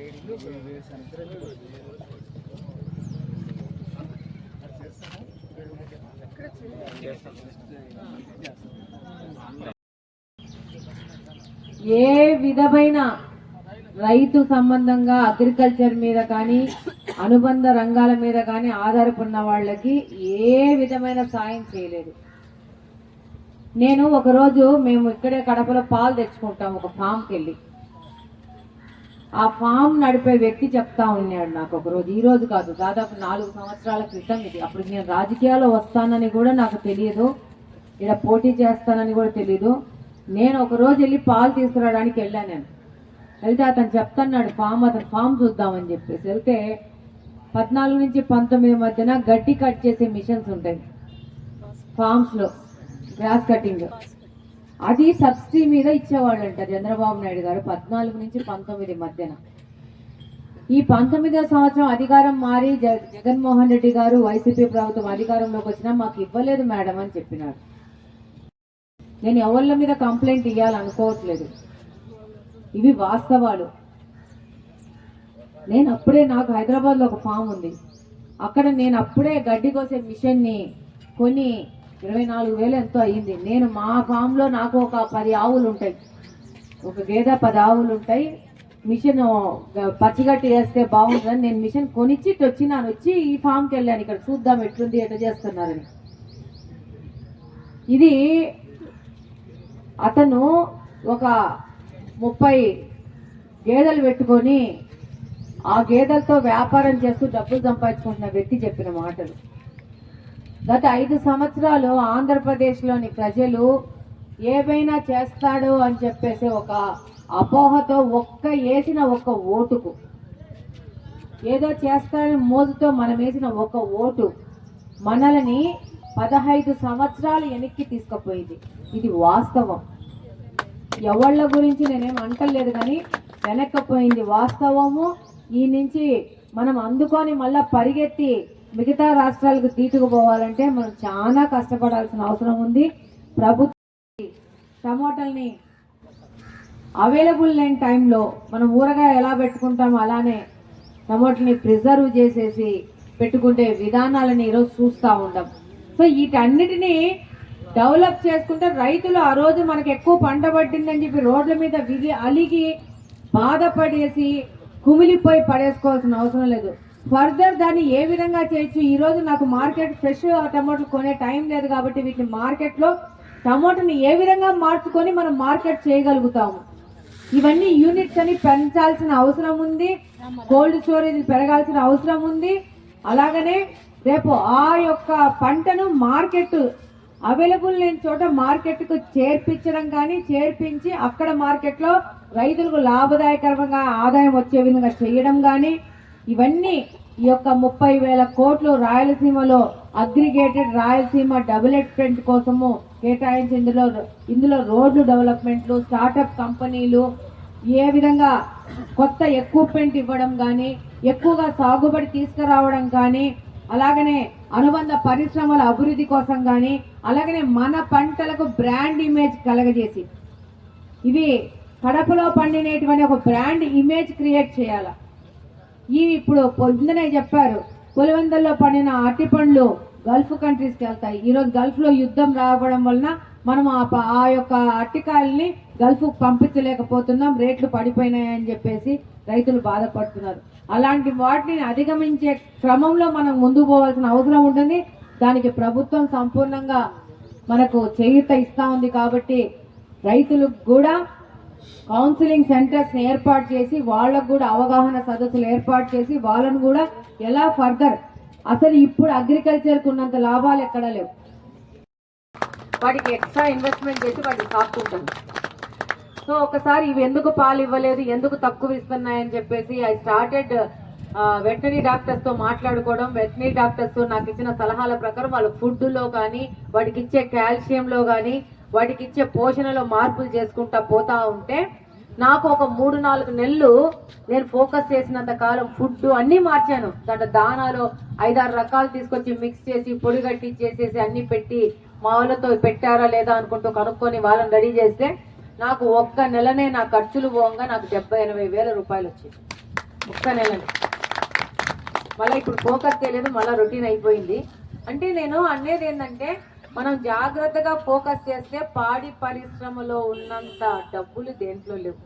ఏ విధమైన రైతు సంబంధంగా అగ్రికల్చర్ మీద కానీ అనుబంధ రంగాల మీద కానీ ఆధారపడిన వాళ్ళకి ఏ విధమైన సాయం చేయలేదు. నేను ఒకరోజు మేము ఇక్కడే కడపలో పాలు తెచ్చుకుంటాం ఒక ఫామ్కి వెళ్ళి, ఆ ఫామ్ నడిపే వ్యక్తి చెప్తా ఉన్నాడు నాకు ఒకరోజు, ఈ రోజు కాదు దాదాపు 4 సంవత్సరాల క్రితం ఇది. అప్పుడు నేను రాజకీయాల్లో వస్తానని కూడా నాకు తెలియదు, ఇక్కడ పోటీ చేస్తానని కూడా తెలియదు. నేను ఒకరోజు వెళ్ళి పాలు తీసుకురావడానికి వెళ్ళాను. నేను వెళ్తే అతను చెప్తున్నాడు అతను ఫామ్ చూద్దామని చెప్పేసి వెళ్తే 14 నుంచి 19 మధ్యన గడ్డి కట్ చేసే మిషన్స్ ఉంటాయి ఫామ్స్లో, గ్రాస్ కటింగ్. అది సబ్సిడీ మీద ఇచ్చేవాళ్ళంట చంద్రబాబు నాయుడు గారు 14 నుంచి 19 మధ్యన. ఈ 19వ సంవత్సరం అధికారం మారి జగన్మోహన్ రెడ్డి గారు వైసీపీ ప్రభుత్వం అధికారంలోకి వచ్చినా మాకు ఇవ్వలేదు మేడం అని చెప్పినారు. నేను ఎవరి మీద కంప్లైంట్ ఇవ్వాలనుకోవట్లేదు, ఇవి వాస్తవాలు. నేను అప్పుడే, నాకు హైదరాబాద్లో ఒక ఫామ్ ఉంది, అక్కడ నేను అప్పుడే గడ్డి కోసే మిషన్ని కొని 24,000 ఎంతో అయ్యింది. నేను మా ఫామ్లో నాకు ఒక 10 ఆవులు ఉంటాయి, ఒక గేదె 10 ఆవులు ఉంటాయి. మిషన్ పచ్చిగట్టి వేస్తే బాగుంటుందని నేను మిషన్ కొనిచ్చి వచ్చినాను. వచ్చి ఈ ఫామ్కి వెళ్ళాను, ఇక్కడ చూద్దాం ఎట్లుంది ఎట్లా చేస్తున్నారని. ఇది అతను ఒక 30 గేదెలు పెట్టుకొని ఆ గేదెలతో వ్యాపారం చేస్తూ డబ్బులు సంపాదించుకుంటున్న వ్యక్తి చెప్పిన మాటలు. గత 5 సంవత్సరాలు ఆంధ్రప్రదేశ్లోని ప్రజలు ఏవైనా చేస్తాడు అని చెప్పేసి ఒక అపోహతో వేసిన ఒక్క ఓటుకు, ఏదో చేస్తాడని మోజుతో మనం వేసిన ఒక ఓటు మనల్ని 15 సంవత్సరాలు వెనక్కి తీసుకుపోయింది. ఇది వాస్తవం. ఎవళ్ళ గురించి నేనేం అంటలేదు, కానీ వెనక్కిపోయింది వాస్తవము. ఈ నుంచి మనం అందుకొని మళ్ళా పరిగెత్తి మిగతా రాష్ట్రాలకు తీసుకుపోవాలంటే మనం చాలా కష్టపడాల్సిన అవసరం ఉంది. ప్రభుత్వం టమోటాల్ని అవైలబుల్ లేని టైంలో మనం ఊరగాయ ఎలా పెట్టుకుంటామో అలానే టమోటాని ప్రిజర్వ్ చేసేసి పెట్టుకుంటే విధానాలని ఈరోజు చూస్తూ ఉంటాం. సో వీటన్నిటినీ డెవలప్ చేసుకుంటే రైతులు ఆ రోజు మనకు ఎక్కువ పంట పట్టిందని చెప్పి రోడ్ల మీద అలిగి బాధపడేసి కుమిలిపోయి పడేసుకోవాల్సిన అవసరం లేదు. ఫర్దర్ దాన్ని ఏ విధంగా చేయొచ్చు, ఈరోజు నాకు మార్కెట్ ఫ్రెష్ టమోటాలు కొనే టైం లేదు కాబట్టి వీటిని మార్కెట్లో టమోటాని ఏ విధంగా మార్చుకొని మనం మార్కెట్ చేయగలుగుతాము. ఇవన్నీ యూనిట్స్ అని పెంచాల్సిన అవసరం ఉంది, కోల్డ్ స్టోరేజ్ పెరగాల్సిన అవసరం ఉంది. అలాగనే రేపు ఆ యొక్క పంటను మార్కెట్ అవైలబుల్ లేని చోట మార్కెట్కు చేర్పించడం కానీ, చేర్పించి అక్కడ మార్కెట్లో రైతులకు లాభదాయకరంగా ఆదాయం వచ్చే విధంగా చేయడం కానీ, ఇవన్నీ ఈ యొక్క 30,000 కోట్లు రాయలసీమలో అగ్రిగేటెడ్ రాయలసీమ డెవలప్మెంట్ కోసము కేటాయించి ఇందులో రోడ్లు డెవలప్మెంట్లు, స్టార్టప్ కంపెనీలు, ఏ విధంగా కొత్త ఎక్విప్మెంట్ ఇవ్వడం కానీ, ఎక్కువగా సాగుబడి తీసుకురావడం కానీ, అలాగనే అనుబంధ పరిశ్రమల అభివృద్ధి కోసం కానీ, అలాగనే మన పంటలకు బ్రాండ్ ఇమేజ్ కలగజేసి ఇవి కడపలో పండినటువంటి ఒక బ్రాండ్ ఇమేజ్ క్రియేట్ చేయాలి. ఇవి ఇప్పుడు ఇందనే చెప్పారు, పులివెందుల్లో పండిన అరటి పండ్లు గల్ఫ్ కంట్రీస్కి వెళ్తాయి. ఈరోజు గల్ఫ్లో యుద్ధం రావడం వలన మనం ఆ యొక్క అరటికాయల్ని గల్ఫ్కు పంపించలేకపోతున్నాం, రేట్లు పడిపోయినాయని చెప్పేసి రైతులు బాధపడుతున్నారు. అలాంటి వాటిని అధిగమించే క్రమంలో మనం ముందుకు పోవాల్సిన అవసరం ఉంటుంది. దానికి ప్రభుత్వం సంపూర్ణంగా మనకు చేయూత ఇస్తూ ఉంది. కాబట్టి రైతులకు కూడా కౌన్సిలింగ్ సెంటర్స్ ఏర్పాటు చేసి, వాళ్ళకు కూడా అవగాహన సదస్సులు ఏర్పాటు చేసి, వాళ్ళను కూడా ఎలా ఫర్దర్, అసలు ఇప్పుడు అగ్రికల్చర్కు ఉన్నంత లాభాలు ఎక్కడా లేవు, వాటికి ఎక్స్ట్రా ఇన్వెస్ట్మెంట్ చేసి వాటికి కాపుకుంటాం. సో ఒకసారి ఇవి ఎందుకు పాలు ఇవ్వలేదు, ఎందుకు తక్కువ ఇస్తున్నాయని చెప్పేసి ఐ స్టార్టెడ్ వెటనరీ డాక్టర్స్తో మాట్లాడుకోవడం. వెటనరీ డాక్టర్స్ నాకు ఇచ్చిన సలహాల ప్రకారం వాళ్ళ ఫుడ్లో కానీ, వాటికి ఇచ్చే కాల్షియంలో కానీ, వాటికి ఇచ్చే పోషణలో మార్పులు చేసుకుంటా పోతా ఉంటే, నాకు ఒక 3-4 నెలలు నేను ఫోకస్ చేసినంత కాలం ఫుడ్ అన్నీ మార్చాను. దాంట్లో దానాలో 5-6 రకాలు తీసుకొచ్చి మిక్స్ చేసి పొడి గట్టి చేసేసి అన్నీ పెట్టి మా వాళ్ళతో పెట్టారా లేదా అనుకుంటూ కనుక్కొని వాళ్ళని రెడీ చేస్తే నాకు ఒక్క నెలనే నా ఖర్చులు పోగా నాకు 70-80 వేల రూపాయలు వచ్చింది. ఒక్క నెలని మళ్ళీ ఇప్పుడు ఫోకస్ చేయలేదు, మళ్ళీ రొటీన్ అయిపోయింది. అంటే నేను అనేది ఏంటంటే మనం జాగ్రత్తగా ఫోకస్ చేస్తే పాడి పరిశ్రమలో ఉన్నంత డబ్బులు దేంట్లో లేవు.